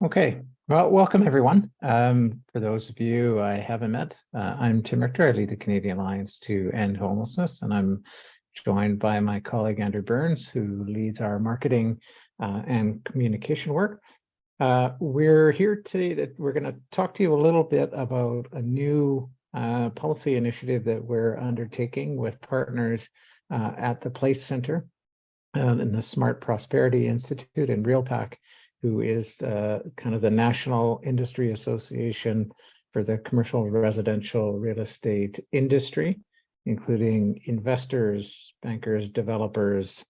Okay, well, welcome everyone. For those of you I haven't met, I'm Tim Richter. I lead the Canadian Alliance to End Homelessness, and I'm joined by my colleague Andrew Burns, who leads our marketing and communication work. We're here today that we're going to talk to you a little bit about a new policy initiative that we're undertaking with partners at the Place Center and the Smart Prosperity Institute and RealPAC, who is kind of the National Industry Association for the commercial residential real estate industry, including investors, bankers, developers,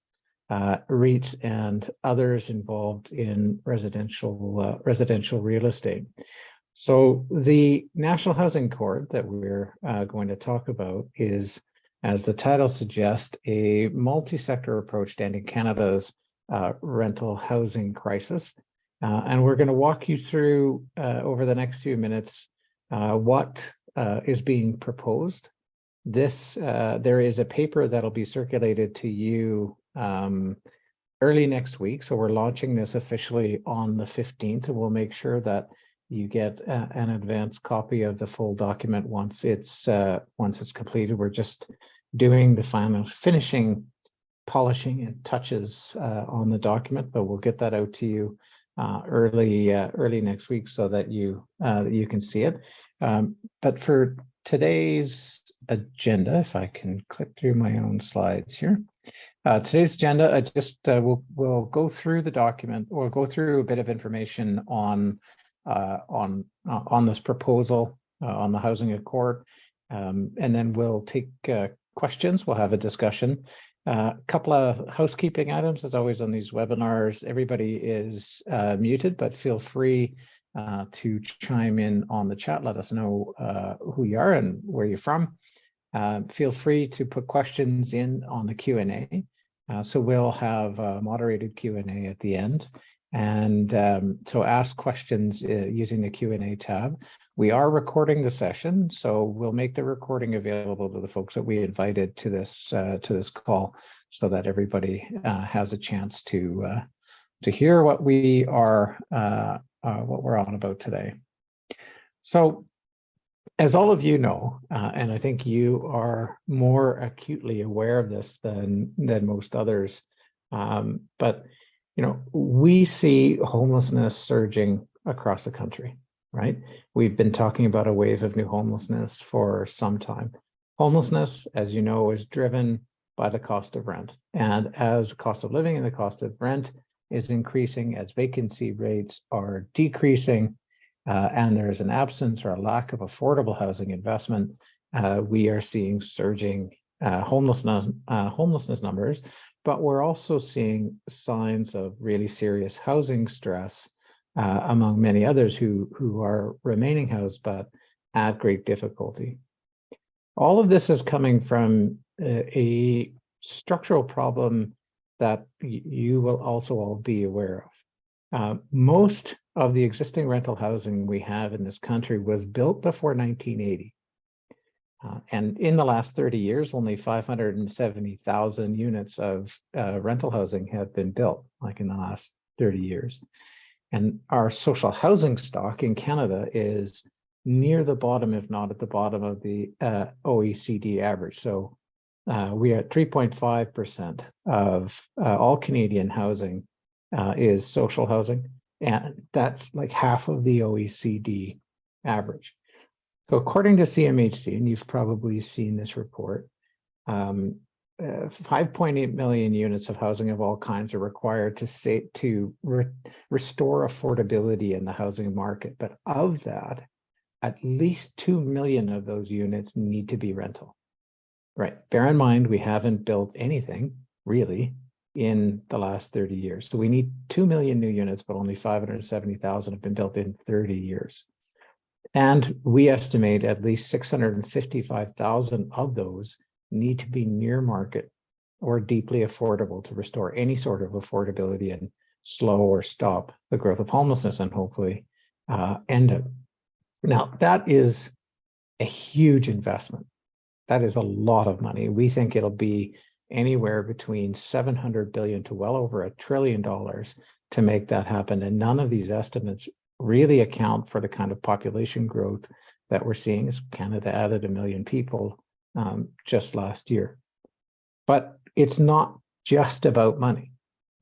REITs, and others involved in residential real estate. So the National Housing Accord that we're going to talk about is, as the title suggests, a multi-sector approach to ending Canada's rental housing crisis. And we're going to walk you through over the next few minutes what is being proposed. There is a paper that'll be circulated to you early next week. So we're launching this officially on the 15th, and we'll make sure that you get an advance copy of the full document once it's completed. We're just doing the final finishing, polishing and touches on the document, but we'll get that out to you early next week so that you can see it. But for today's agenda, if I can click through my own slides here. Today's agenda, I just we'll go through the document, or go through a bit of information on this proposal on the Housing Accord, and then we'll take questions. We'll have a discussion. A couple of housekeeping items, as always on these webinars. Everybody is muted, but feel free to chime in on the chat. Let us know who you are and where you're from. Feel free to put questions in on the Q&A. So we'll have a moderated Q&A at the end. And so ask questions using the Q&A tab. We are recording the session, so we'll make the recording available to the folks that we invited to this call, so that everybody has a chance to hear what we're on about today. So, as all of you know, and I think you are more acutely aware of this than most others, but you know, we see homelessness surging across the country, right? We've been talking about a wave of new homelessness for some time. Homelessness, as you know, is driven by the cost of rent. And as the cost of living and the cost of rent is increasing, as vacancy rates are decreasing, and there's an absence or a lack of affordable housing investment, we are seeing surging homelessness numbers. But we're also seeing signs of really serious housing stress among many others who are remaining housed, but at great difficulty. All of this is coming from a structural problem that you will also all be aware of. Most of the existing rental housing we have in this country was built before 1980. And in the last 30 years, only 570,000 units of rental housing have been built, like in the last 30 years. And our social housing stock in Canada is near the bottom, if not at the bottom of the OECD average. So we are at 3.5% of all Canadian housing is social housing, and that's like half of the OECD average. So according to CMHC, and you've probably seen this report, 5.8 million units of housing of all kinds are required to restore affordability in the housing market. But of that, at least 2 million of those units need to be rental. Right. Bear in mind, we haven't built anything really in the last 30 years. So we need 2 million new units, but only 570,000 have been built in 30 years. And we estimate at least 655,000 of those need to be near market or deeply affordable to restore any sort of affordability and slow or stop the growth of homelessness and hopefully end it. Now, that is a huge investment. That is a lot of money. We think it'll be anywhere between $700 billion to well over $1 trillion to make that happen. And none of these estimates really account for the kind of population growth that we're seeing as Canada added 1 million people just last year. But it's not just about money,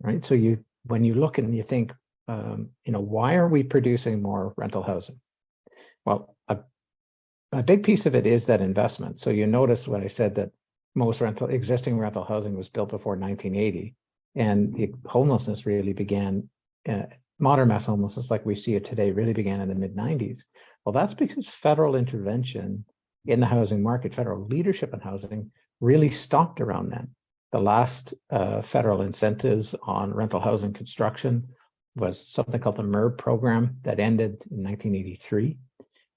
right? So when you look and you think, why are we producing more rental housing? Well, a big piece of it is that investment. So you notice what I said, that most existing rental housing was built before 1980, and the homelessness really began, modern mass homelessness like we see it today really began in the mid-90s. Well, that's because federal intervention in the housing market, federal leadership in housing really stopped around then. The last federal incentives on rental housing construction was something called the MERB program that ended in 1983.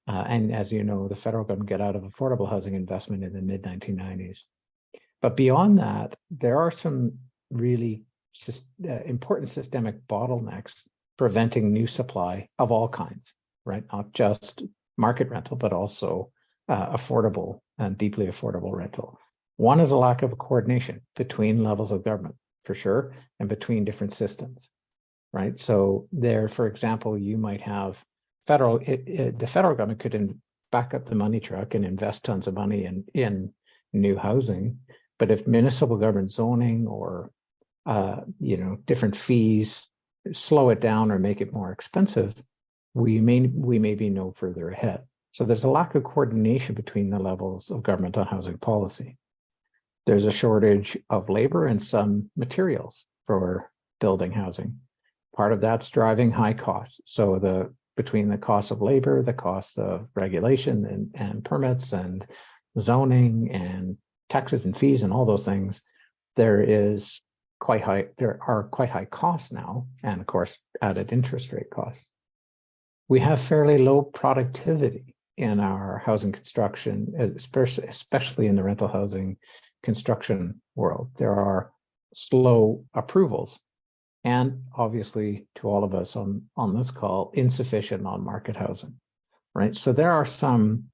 And as you know, the federal government got out of affordable housing investment in the mid-1990s. But beyond that, there are some really important systemic bottlenecks preventing new supply of all kinds, right? Not just market rental, but also affordable and deeply affordable rental. One is a lack of coordination between levels of government, for sure, and between different systems, right? So there, for example, you might have the federal government could back up the money truck and invest tons of money in new housing. But if municipal government zoning or different fees slow it down or make it more expensive, we may be no further ahead. So there's a lack of coordination between the levels of government on housing policy. There's a shortage of labor and some materials for building housing. Part of that's driving high costs. So between the cost of labor, the cost of regulation and permits and zoning and taxes and fees and all those things, there are quite high costs now, and of course added interest rate costs. We have fairly low productivity in our housing construction, especially in the rental housing construction world. There are slow approvals, and obviously to all of us on this call, insufficient on-market housing, right? So there are some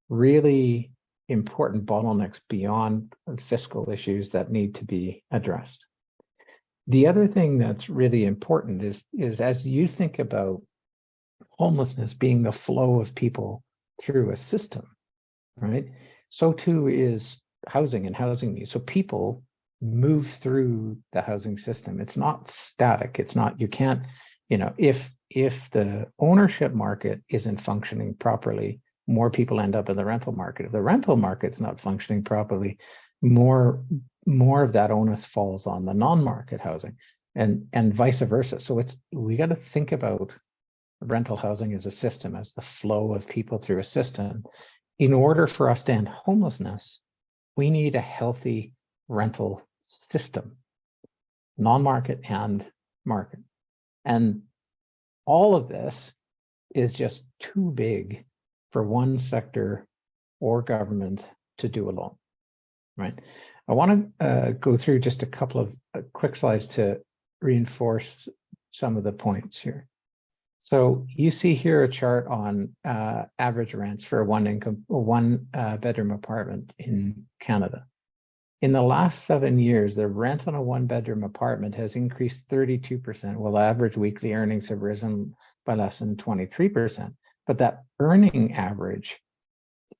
really important bottlenecks beyond fiscal issues that need to be addressed. The other thing that's really important is as you think about homelessness being the flow of people through a system, right? So too is housing and housing needs. So people move through the housing system. It's not static. It's not, you can't, if the ownership market isn't functioning properly, more people end up in the rental market. If the rental market's not functioning properly, more of that onus falls on the non-market housing and vice versa. So we got to think about rental housing as a system, as the flow of people through a system. In order for us to end homelessness, we need a healthy rental system, non-market and market. And all of this is just too big for one sector or government to do alone, right? I want to go through just a couple of quick slides to reinforce some of the points here. So you see here a chart on average rents for a one bedroom apartment in Canada. In the last 7 years, the rent on a one-bedroom apartment has increased 32%, while average weekly earnings have risen by less than 23%. But that earning average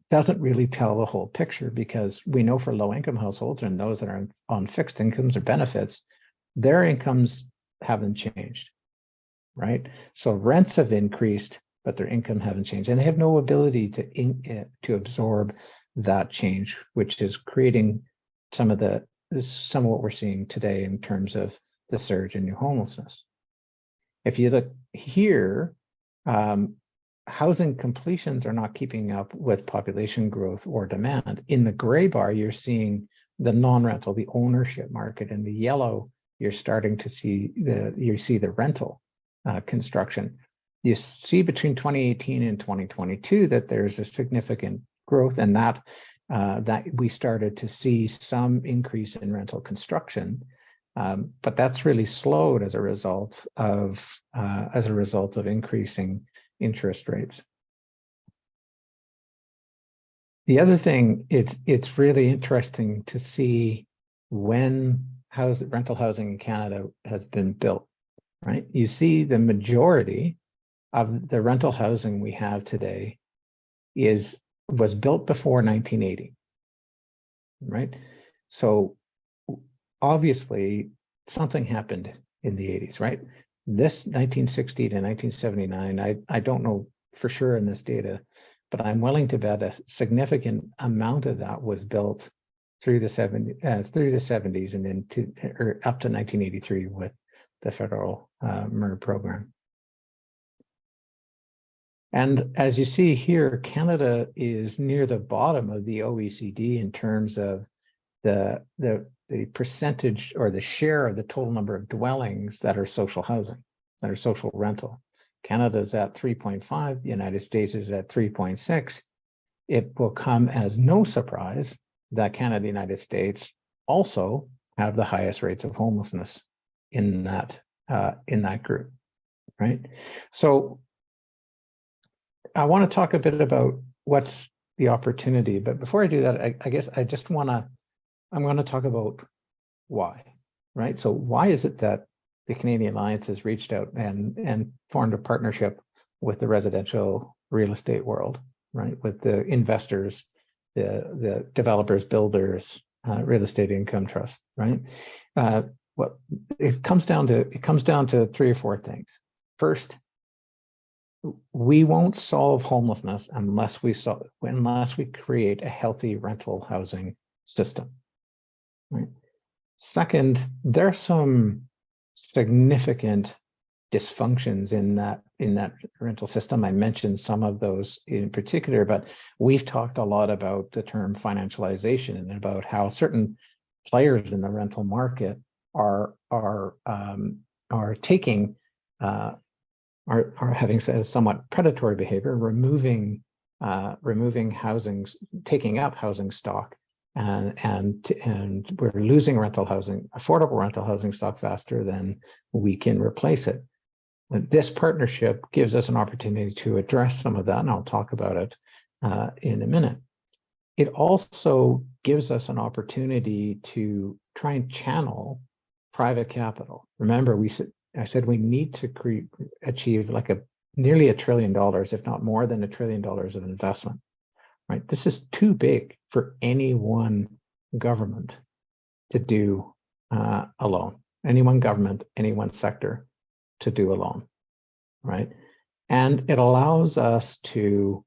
doesn't really tell the whole picture, because we know for low-income households and those that are on fixed incomes or benefits, their incomes haven't changed, right? So rents have increased, but their income haven't changed, and they have no ability to absorb that change, which is creating some of what we're seeing today in terms of the surge in new homelessness. If you look here, housing completions are not keeping up with population growth or demand. In the gray bar, you're seeing the non-rental, the ownership market. In the yellow, you're starting to see the rental construction. You see between 2018 and 2022 that there's a significant growth, and that we started to see some increase in rental construction, but that's really slowed as a result of increasing interest rates. The other thing, it's really interesting to see when rental housing in Canada has been built. right? You see the majority of the rental housing we have today was built before 1980, right? So obviously something happened in the 80s, right? This 1960 to 1979, I don't know for sure in this data, but I'm willing to bet a significant amount of that was built through the 70s and into or up to 1983 with the federal MER program. And as you see here, Canada is near the bottom of the OECD in terms of the percentage or the share of the total number of dwellings that are social housing, that are social rental. Canada is at 3.5, the United States is at 3.6. It will come as no surprise that Canada and the United States also have the highest rates of homelessness in that group, right? So I want to talk a bit about what's the opportunity, but before I do that, I guess I just I'm going to talk about why, right? So why is it that the Canadian Alliance has reached out and formed a partnership with the residential real estate world, right? With the investors, the developers, builders, real estate income trust, right? Well, it comes down to 3 or 4 things. First, we won't solve homelessness unless we create a healthy rental housing system. Right. Second, there are some significant dysfunctions in that rental system. I mentioned some of those in particular, but we've talked a lot about the term financialization and about how certain players in the rental market are having somewhat predatory behavior, removing housing, taking up housing stock. And we're losing affordable rental housing stock faster than we can replace it. This partnership gives us an opportunity to address some of that, and I'll talk about it in a minute. It also gives us an opportunity to try and channel private capital. Remember, I said we need to achieve like nearly $1 trillion, if not more than $1 trillion of investment. Right, this is too big for any one government to do alone. Any one government, any one sector to do alone, right? And it allows us to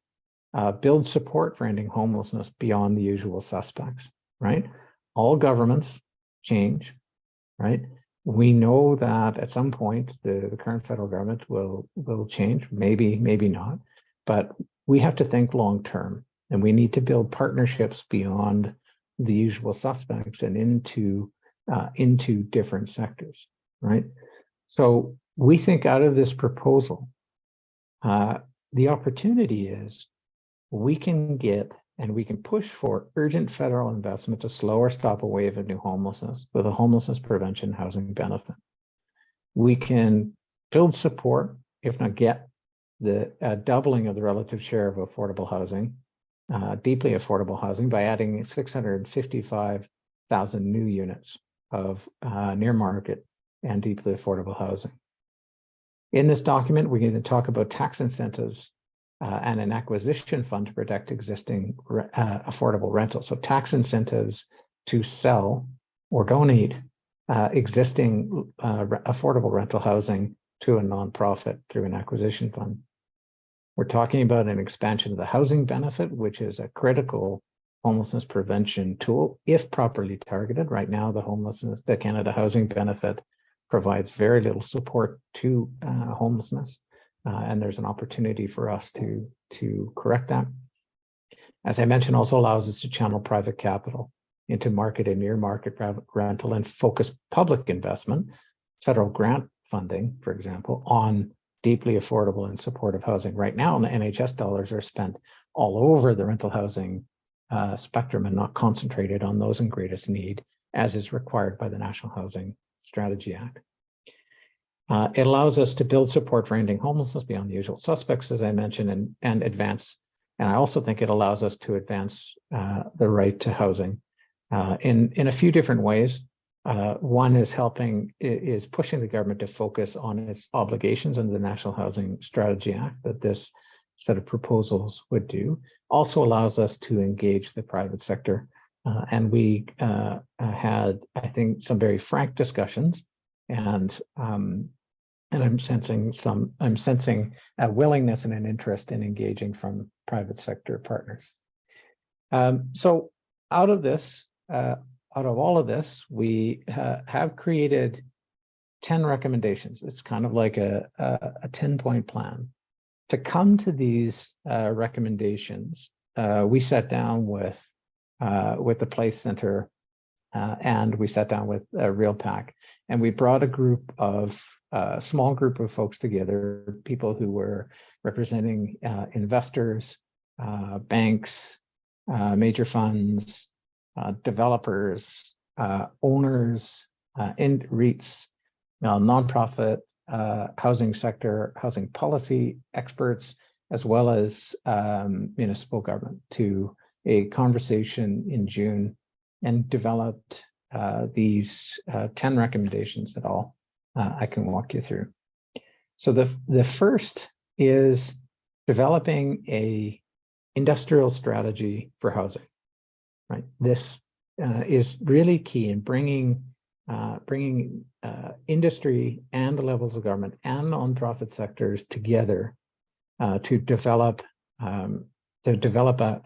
build support for ending homelessness beyond the usual suspects, right? All governments change, right? We know that at some point the current federal government will change, maybe not, but we have to think long term. And we need to build partnerships beyond the usual suspects and into different sectors, right? So we think out of this proposal, the opportunity is we can push for urgent federal investment to slow or stop a wave of new homelessness with a homelessness prevention housing benefit. We can build support, if not get the doubling of the relative share of affordable housing, deeply affordable housing, by adding 655,000 new units of near market and deeply affordable housing. In this document, we're going to talk about tax incentives and an acquisition fund to protect existing affordable rentals. So tax incentives to sell or donate existing affordable rental housing to a nonprofit through an acquisition fund. We're talking about an expansion of the housing benefit, which is a critical homelessness prevention tool if properly targeted. Right now, the Canada Housing Benefit provides very little support to homelessness, and there's an opportunity for us to correct that. As I mentioned, also allows us to channel private capital into market and near market rental and focus public investment, federal grant funding, for example, on deeply affordable and supportive housing. Right now, the NHS dollars are spent all over the rental housing spectrum and not concentrated on those in greatest need, as is required by the National Housing Strategy Act. It allows us to build support for ending homelessness beyond the usual suspects, as I mentioned, and advance. And I also think it allows us to advance the right to housing in a few different ways. One is pushing the government to focus on its obligations under the National Housing Strategy Act that this set of proposals would do. Also allows us to engage the private sector. And we had, I think, some very frank discussions, and I'm sensing a willingness and an interest in engaging from private sector partners. So out of all of this, we have created 10 recommendations. It's kind of like a 10-point plan. To come to these recommendations, we sat down with the Place Center and we sat down with RealPAC, and we brought a small group of folks together, people who were representing investors, banks, major funds, developers, owners, REITs, nonprofit, housing sector, housing policy experts, as well as municipal government, to a conversation in June, and developed these 10 recommendations that I can walk you through. So the first is developing a industrial strategy for housing. Right, this is really key in bringing industry and the levels of government and nonprofit sectors together to develop an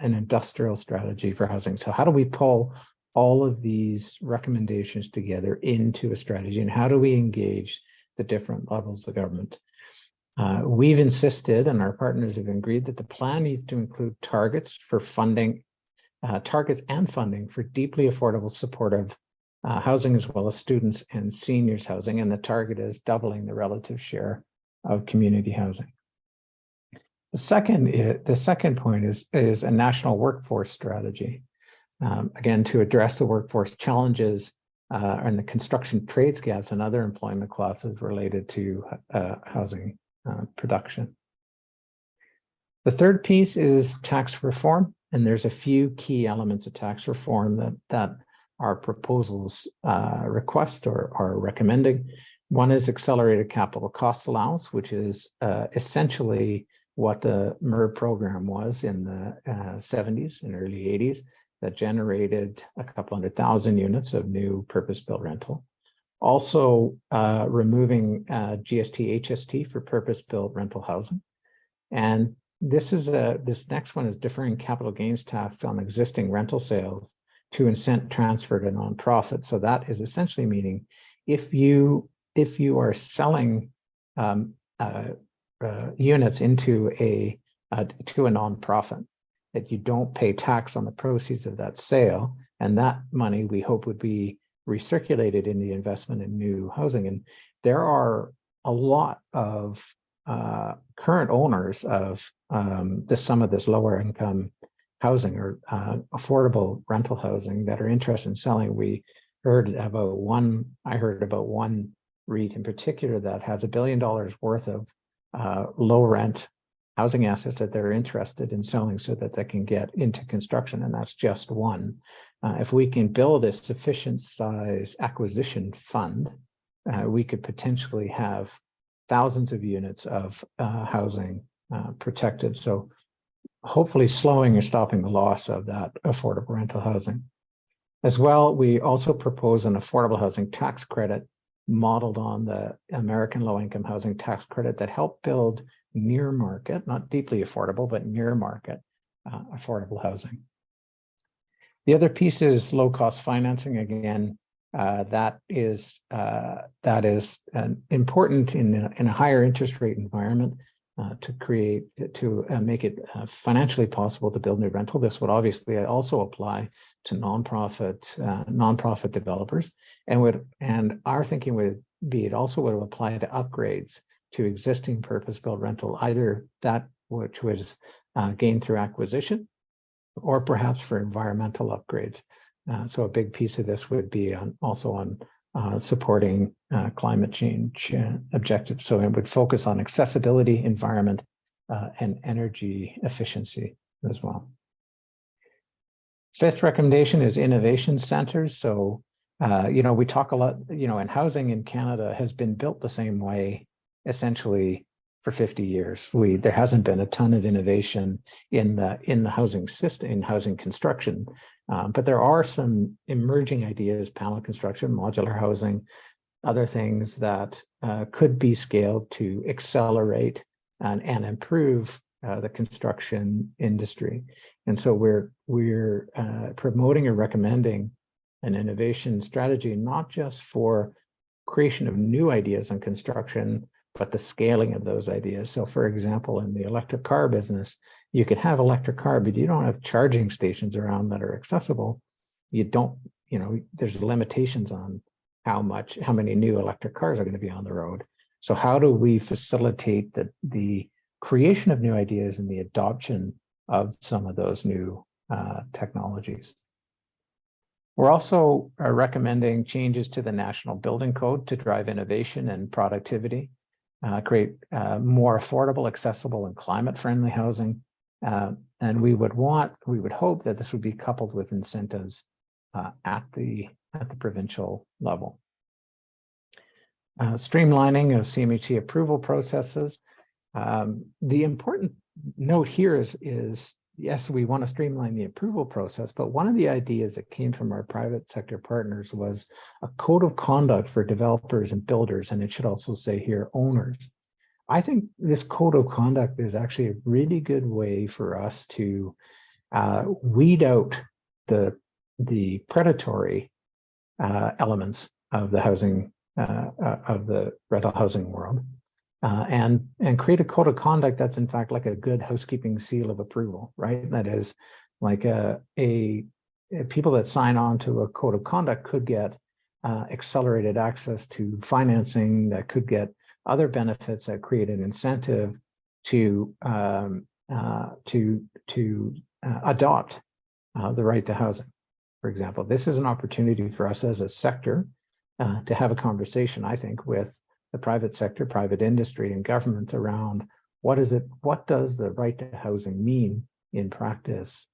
industrial strategy for housing. So how do we pull all of these recommendations together into a strategy, and how do we engage the different levels of government? We've insisted, and our partners have agreed, that the plan needs to include targets and funding for deeply affordable, supportive housing, as well as students and seniors housing. And the target is doubling the relative share of community housing. The second point is a national workforce strategy. Again, to address the workforce challenges and the construction trades gaps and other employment classes related to housing production. The third piece is tax reform, and there's a few key elements of tax reform that our proposals request or are recommending. One is accelerated capital cost allowance, which is essentially what the MERB program was in the 70s and early 80s, that generated a couple 100,000 units of new purpose-built rental. Also removing GST, HST for purpose-built rental housing. And this next one is deferring capital gains tax on existing rental sales to incent transfer to nonprofit. So that is essentially meaning if you are selling units into a nonprofit, that you don't pay tax on the proceeds of that sale, and that money we hope would be recirculated in the investment in new housing. And there are a lot of current owners of some of this lower income housing or affordable rental housing that are interested in selling. I heard about one REIT in particular that has $1 billion worth of low rent housing assets that they're interested in selling so that they can get into construction, and that's just one. If we can build a sufficient size acquisition fund, we could potentially have thousands of units of housing protected. So hopefully slowing or stopping the loss of that affordable rental housing. As well, we also propose an affordable housing tax credit modeled on the American low-income housing tax credit that helped build near market, not deeply affordable, but near market affordable housing. The other piece is low-cost financing. Again, that is important in a higher interest rate environment to make it financially possible to build new rental. This would obviously also apply to nonprofit developers, and our thinking would be it also would apply to upgrades to existing purpose-built rental, either that which was gained through acquisition, or perhaps for environmental upgrades. So a big piece of this would be also on supporting climate change objectives. So it would focus on accessibility, environment, and energy efficiency as well. Fifth recommendation is innovation centers. So We talk a lot, and housing in Canada has been built the same way essentially for 50 years. There hasn't been a ton of innovation in the housing system, in housing construction, but there are some emerging ideas: panel construction, modular housing, other things that could be scaled to accelerate and improve the construction industry. And so we're promoting or recommending an innovation strategy, not just for creation of new ideas in construction, but the scaling of those ideas. So for example, in the electric car business, you can have electric car, but you don't have charging stations around that are accessible. You don't, there's limitations on how many new electric cars are going to be on the road. So how do we facilitate the creation of new ideas and the adoption of some of those new technologies? We're also recommending changes to the National Building Code to drive innovation and productivity, create more affordable, accessible, and climate-friendly housing. And we would hope that this would be coupled with incentives at the provincial level. Streamlining of CMHC approval processes. The important note here is yes, we want to streamline the approval process, but one of the ideas that came from our private sector partners was a code of conduct for developers and builders, and it should also say here owners. I think this code of conduct is actually a really good way for us to weed out the predatory elements of the housing of the rental housing world, and create a code of conduct that's in fact like a good housekeeping seal of approval, right? That is like people that sign on to a code of conduct could get accelerated access to financing, that could get other benefits that create an incentive to adopt the right to housing. For example, this is an opportunity for us as a sector to have a conversation, I think, with the private sector, private industry, and government around what does the right to housing mean in practice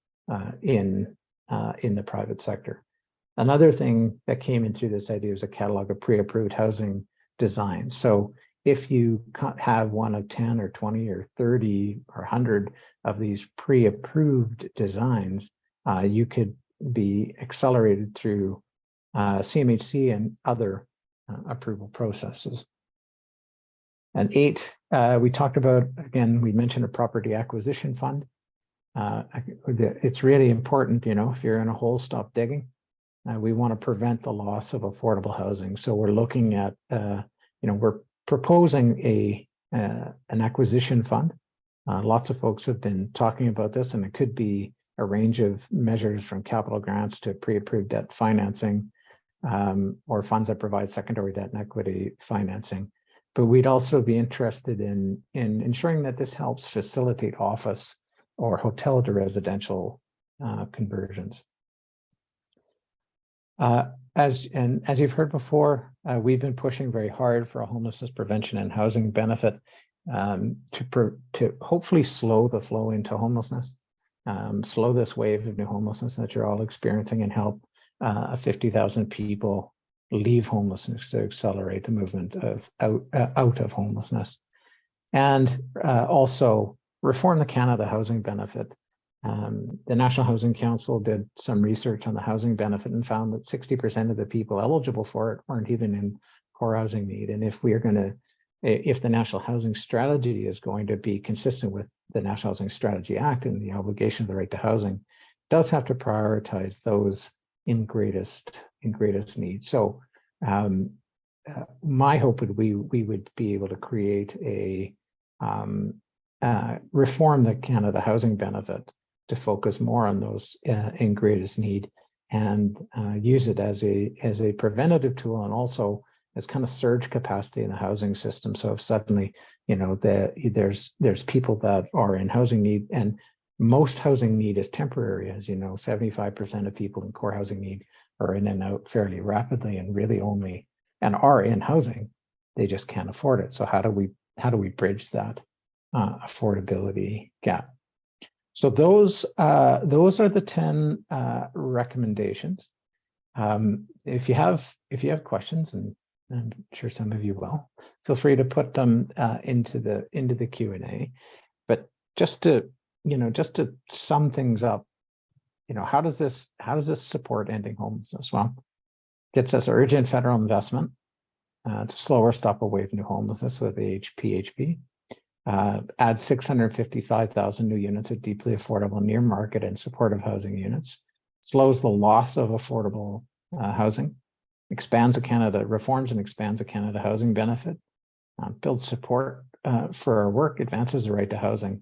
in the private sector. Another thing that came in through this idea is a catalog of pre-approved housing designs. So if you have one of 10 or 20 or 30 or 100 of these pre-approved designs, you could be accelerated through CMHC and other approval processes. And 8, we talked about, again, we mentioned a property acquisition fund. It's really important, if you're in a hole, stop digging. We want to prevent the loss of affordable housing. So we're looking at, we're proposing an acquisition fund. Lots of folks have been talking about this, and it could be a range of measures from capital grants to pre-approved debt financing, or funds that provide secondary debt and equity financing. But we'd also be interested in ensuring that this helps facilitate office or hotel to residential conversions. As you've heard before, we've been pushing very hard for a homelessness prevention and housing benefit to hopefully slow the flow into homelessness, slow this wave of new homelessness that you're all experiencing, and help 50,000 people leave homelessness to accelerate the movement of out of homelessness, and also reform the Canada Housing Benefit. The National Housing Council did some research on the housing benefit and found that 60% of the people eligible for it aren't even in core housing need. And if the National Housing Strategy is going to be consistent with the National Housing Strategy Act and the obligation of the right to housing, it does have to prioritize those in greatest need. So my hope would we would be able to create a reform the Canada Housing Benefit to focus more on those in greatest need, and use it as a preventative tool, and also as kind of surge capacity in the housing system. So if suddenly, there's people that are in housing need, and most housing need is temporary, as you know, 75% of people in core housing need are in and out fairly rapidly, and really only and are in housing, they just can't afford it. So how do we bridge that affordability gap? So those are the 10 recommendations. If you have questions, and I'm sure some of you will, feel free to put them into the Q&A. But just to sum things up, how does this support ending homelessness? Well, gets us urgent federal investment to slow or stop a wave of new homelessness with PHP. Add 655,000 new units of deeply affordable near market and supportive housing units. Slows the loss of affordable housing. Reforms and expands the Canada housing benefit. Builds support for our work, advances the right to housing,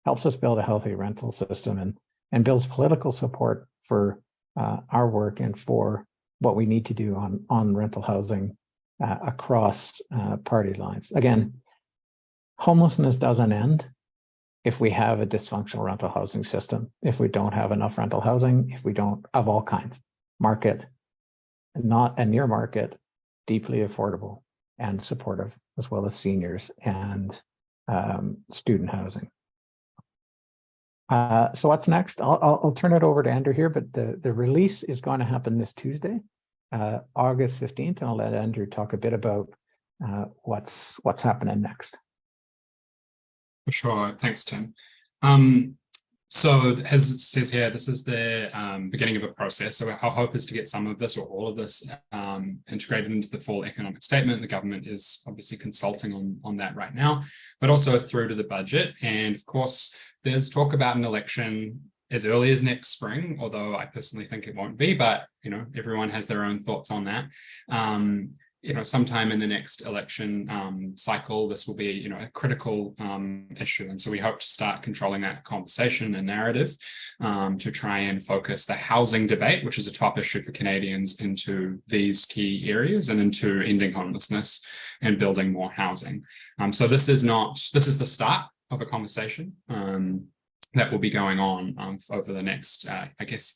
helps us build a healthy rental system, and builds political support for our work and for what we need to do on rental housing across party lines. Again, homelessness doesn't end if we have a dysfunctional rental housing system, if we don't have enough rental housing, if we don't, of all kinds, market, not a near market, deeply affordable and supportive, as well as seniors and student housing. So what's next? I'll turn it over to Andrew here, but the release is going to happen this Tuesday, August 15th, and I'll let Andrew talk a bit about what's happening next. For sure. Thanks, Tim. So as it says here, this is the beginning of a process. So our hope is to get some of this or all of this integrated into the full economic statement. The government is obviously consulting on that right now, but also through to the budget. And of course, there's talk about an election as early as next spring, although I personally think it won't be, but everyone has their own thoughts on that. Sometime in the next election cycle, this will be, a critical issue. And so we hope to start controlling that conversation and narrative to try and focus the housing debate, which is a top issue for Canadians, into these key areas and into ending homelessness and building more housing. So this is the start of a conversation that will be going on over the next,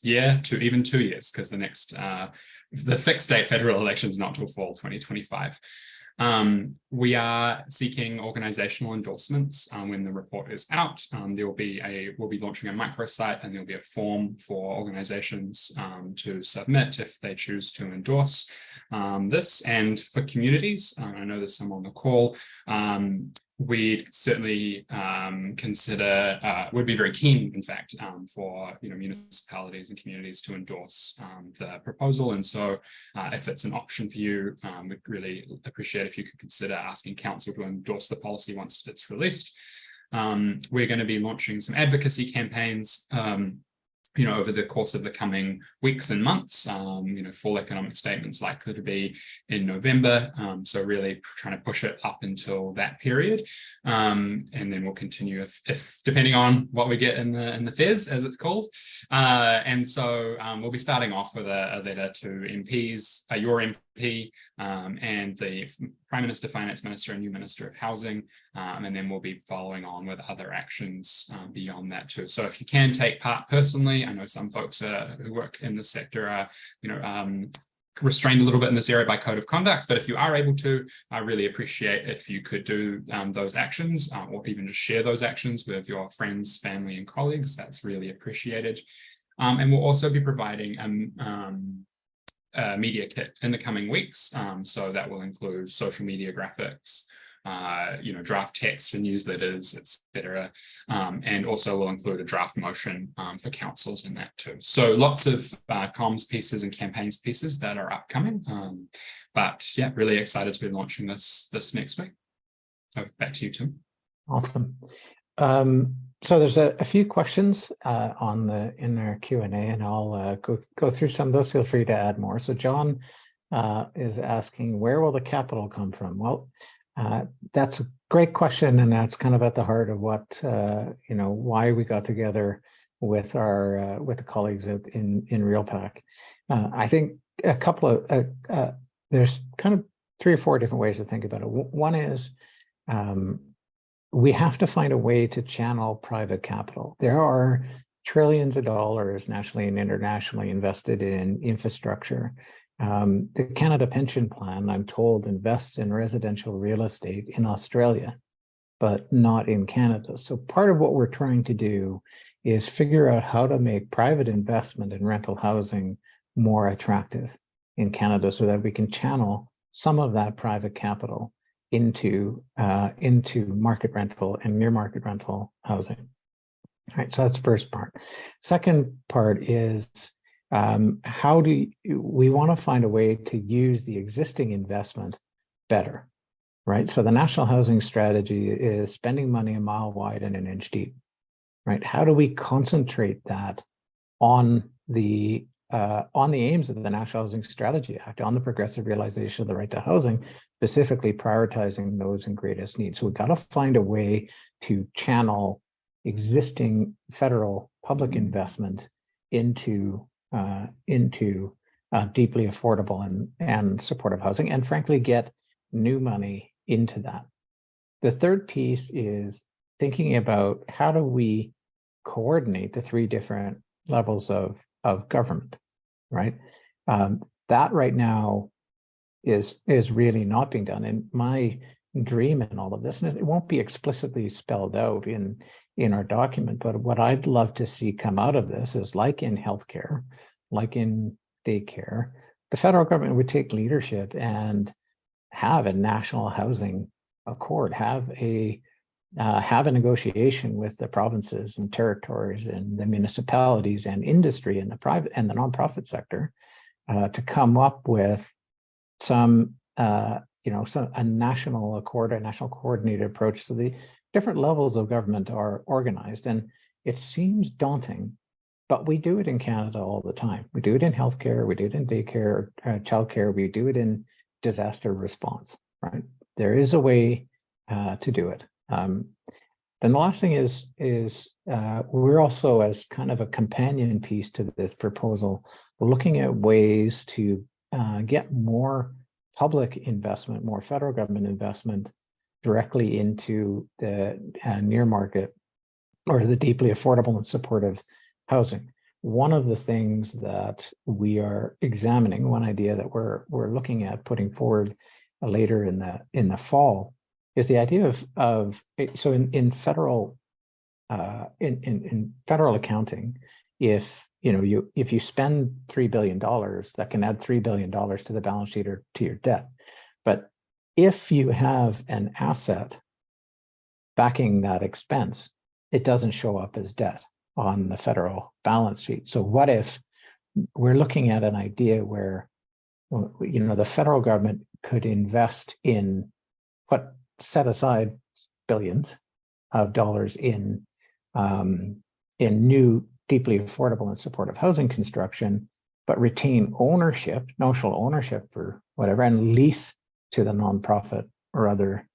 year to even 2 years, because the fixed date federal election is not till fall 2025. We are seeking organizational endorsements when the report is out. We'll be launching a microsite, and there'll be a form for organizations to submit if they choose to endorse this. And for communities, I know there's some on the call, we'd certainly would be very keen, in fact, for municipalities and communities to endorse the proposal. And so if it's an option for you, we'd really appreciate if you could consider asking council to endorse the policy once it's released. We're going to be launching some advocacy campaigns over the course of the coming weeks and months. Full economic statements likely to be in November. So really trying to push it up until that period. And then we'll continue if depending on what we get in the FES, as it's called. And so we'll be starting off with a letter to MPs, your MP, and the Prime Minister, Finance Minister, and new Minister of Housing. And then we'll be following on with other actions beyond that too. So if you can take part personally, I know some folks who work in the sector are, restrained a little bit in this area by code of conduct, but if you are able to, I really appreciate if you could do those actions or even just share those actions with your friends, family, and colleagues. That's really appreciated. And we'll also be providing media kit in the coming weeks. So that will include social media graphics, draft text for newsletters, etc. And also will include a draft motion for councils in that too. So lots of comms pieces and campaigns pieces that are upcoming. But yeah, really excited to be launching this next week. Back to you, Tim. Awesome. So there's a few questions in our Q&A, and I'll go through some of those. Feel free to add more. So John is asking, where will the capital come from? Well, that's a great question, and that's kind of at the heart of what why we got together with the colleagues in RealPAC. I think a couple of there's kind of 3 or 4 different ways to think about it. One is we have to find a way to channel private capital. There are trillions of dollars nationally and internationally invested in infrastructure. The Canada Pension Plan, I'm told, invests in residential real estate in Australia, but not in Canada. So part of what we're trying to do is figure out how to make private investment in rental housing more attractive. in Canada so that we can channel some of that private capital into market rental and near market rental housing. All right, so that's the first part. Second part is how do we want to find a way to use the existing investment better, right? So the National Housing Strategy is spending money a mile wide and an inch deep, right? How do we concentrate that on the aims of the National Housing Strategy Act, on the progressive realization of the right to housing, specifically prioritizing those in greatest need? So we've got to find a way to channel existing federal public investment into deeply affordable and supportive housing, and frankly, get new money into that. The third piece is thinking about how do we coordinate the three different levels of government, right? That right now is really not being done. And my dream in all of this, and it won't be explicitly spelled out in our document, but what I'd love to see come out of this is, like in healthcare, like in daycare, the federal government would take leadership and have a national housing accord, have a negotiation with the provinces and territories and the municipalities and industry and the private and the nonprofit sector to come up with a national accord, a national coordinated approach to the different levels of government are organized. And it seems daunting, but we do it in Canada all the time. We do it in healthcare, we do it in daycare, childcare, we do it in disaster response, right? There is a way to do it. Then the last thing is we're also, as kind of a companion piece to this proposal, we're looking at ways to get more public investment, more federal government investment directly into the near market or the deeply affordable and supportive housing. One of the things that we are examining, one idea that we're looking at putting forward later in the fall, is the idea of so in federal federal accounting, if you spend $3 billion, that can add $3 billion to the balance sheet or to your debt. But if you have an asset backing that expense, it doesn't show up as debt on the federal balance sheet. So what if we're looking at an idea where the federal government could invest set aside billions of dollars in new deeply affordable and supportive housing construction, but retain ownership, notional ownership or whatever, and lease to the nonprofit or other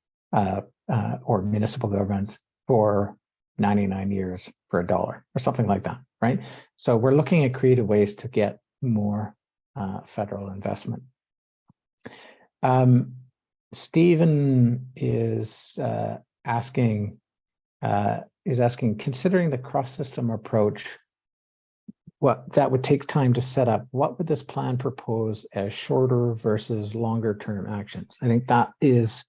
or municipal governments for 99 years for $1 or something like that, right? So we're looking at creative ways to get more federal investment. Stephen is asking, considering the cross-system approach, what that would take time to set up, what would this plan propose as shorter versus longer term actions? I think that is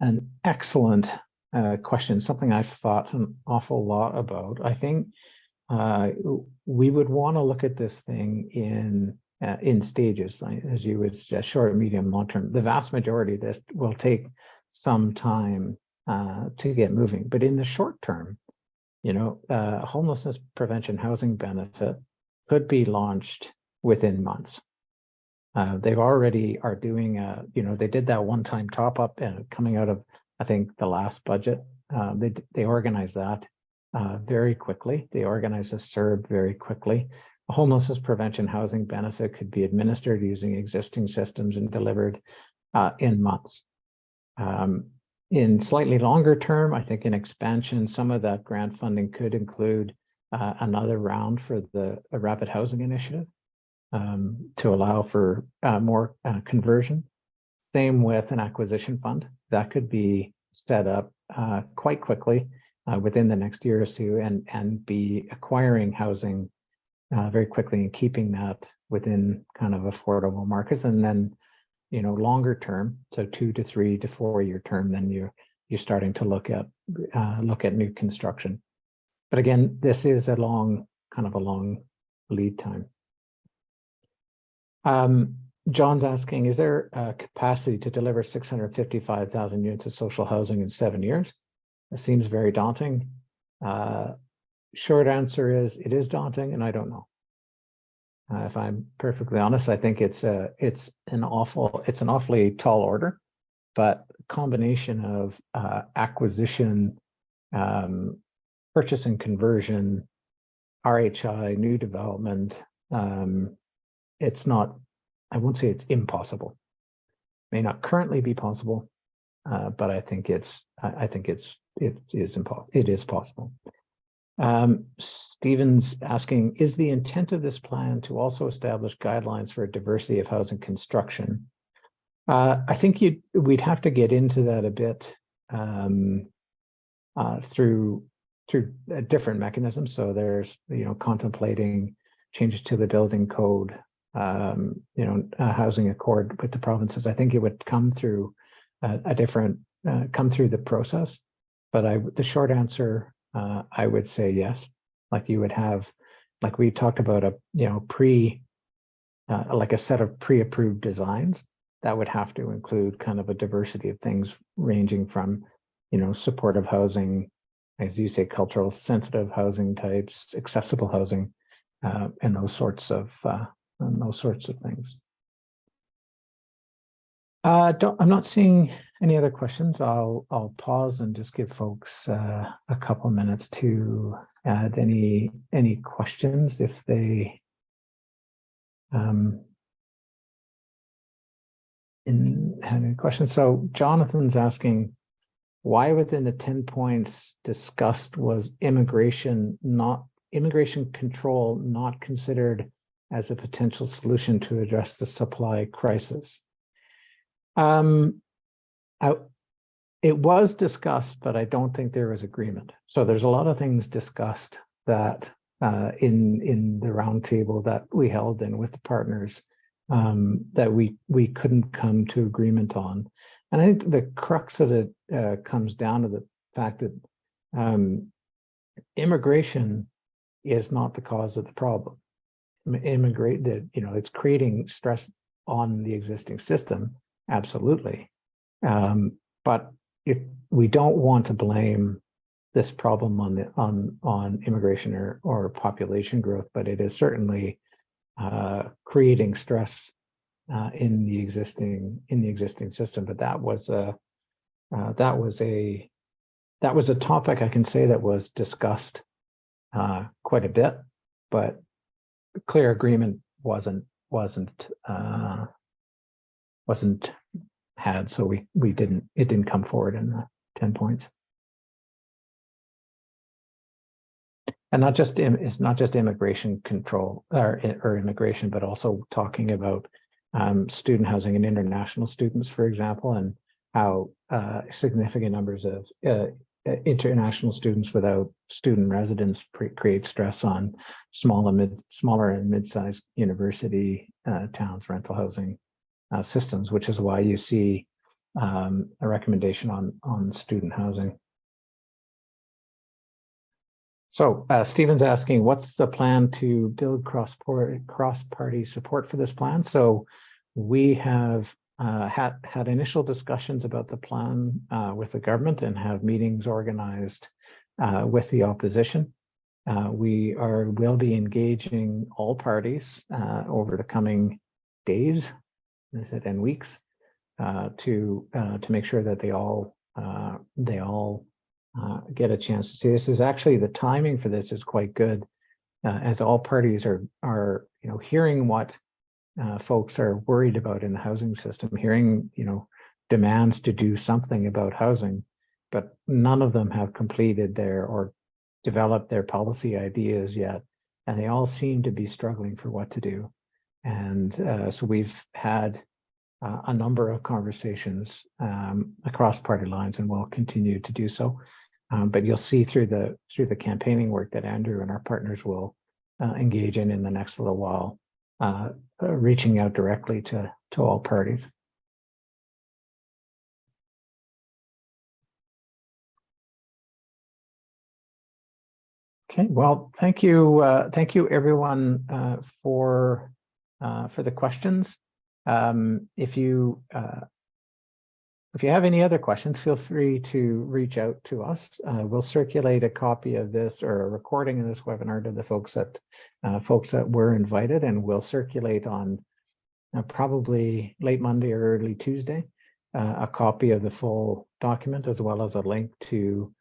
an excellent question, something I've thought an awful lot about. I think we would want to look at this thing in stages, as you would suggest, short, medium, long term. The vast majority of this will take some time to get moving, but in the short term, homelessness prevention housing benefit could be launched within months. They've already are doing they did that one-time top-up coming out of, I think, the last budget. They organized that very quickly. They organized a CERB very quickly. A homelessness prevention housing benefit could be administered using existing systems and delivered in months. In slightly longer term, I think in expansion, some of that grant funding could include another round for the Rapid Housing Initiative to allow for more conversion. Same with an acquisition fund that could be set up quite quickly within the next year or two and be acquiring housing very quickly and keeping that within kind of affordable markets. And then, longer term, so 2 to 3 to 4 year term, then you're starting to look at new construction. But again, this is a long lead time. John's asking, is there a capacity to deliver 655,000 units of social housing in 7 years? It seems very daunting. Short answer is it is daunting, and I don't know. If I'm perfectly honest, I think it's an awfully tall order, but combination of acquisition, purchase and conversion, RHI, new development, it's not, I won't say it's impossible. May not currently be possible, but I think it is possible. Stephen's asking, is the intent of this plan to also establish guidelines for a diversity of housing construction? I think we'd have to get into that a bit through different mechanisms. So there's, contemplating changes to the building code, a housing accord with the provinces. I think it would come through come through the process. But the short answer, I would say yes. Like you would have, like we talked about like a set of pre-approved designs that would have to include kind of a diversity of things ranging from, supportive housing, as you say, cultural sensitive housing types, accessible housing, and those sorts of things. I'm not seeing any other questions. I'll pause and just give folks a couple minutes to add any questions if they have any questions. So Jonathan's asking, why within the 10 points discussed was immigration control not considered as a potential solution to address the supply crisis? It was discussed, but I don't think there was agreement. So there's a lot of things discussed that in the roundtable that we held in with the partners that we couldn't come to agreement on. And I think the crux of it comes down to the fact that immigration is not the cause of the problem. It's creating stress on the existing system, absolutely. But if we don't want to blame this problem on immigration or population growth, but it is certainly creating stress in the existing system. But that was a topic I can say that was discussed quite a bit, but clear agreement wasn't had, so it didn't come forward in the 10 points. And it's not just immigration control or immigration, but also talking about student housing and international students, for example, and how significant numbers of international students without student residence create stress on smaller and mid-sized university towns, rental housing systems, which is why you see a recommendation on student housing. So Stephen's asking, what's the plan to build cross-party support for this plan? So we have had initial discussions about the plan with the government and have meetings organized with the opposition. We will be engaging all parties over the coming days and weeks to make sure that they all get a chance to see this. Is actually the timing for this is quite good, as all parties are hearing what folks are worried about in the housing system, hearing demands to do something about housing, but none of them have completed or developed their policy ideas yet, and they all seem to be struggling for what to do. And so we've had a number of conversations across party lines, and we'll continue to do so. But you'll see through the campaigning work that Andrew and our partners will engage in the next little while, reaching out directly to all parties. Okay, well, thank you everyone for the questions. If you have any other questions, feel free to reach out to us. We'll circulate a copy of this or a recording of this webinar to the folks that were invited, and we'll circulate on probably late Monday or early Tuesday a copy of the full document, as well as a link to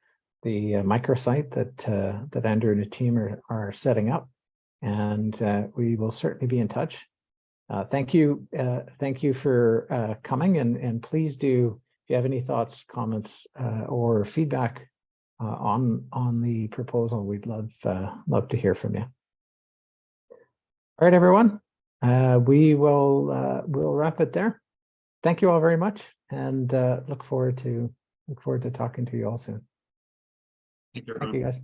the microsite that Andrew and the team are setting up. And we will certainly be in touch. Thank you for coming, and please do, if you have any thoughts, comments, or feedback on the proposal, we'd love to hear from you. All right, everyone, we'll wrap it there. Thank you all very much, and look forward to talking to you all soon. Thank you, Thank you, guys.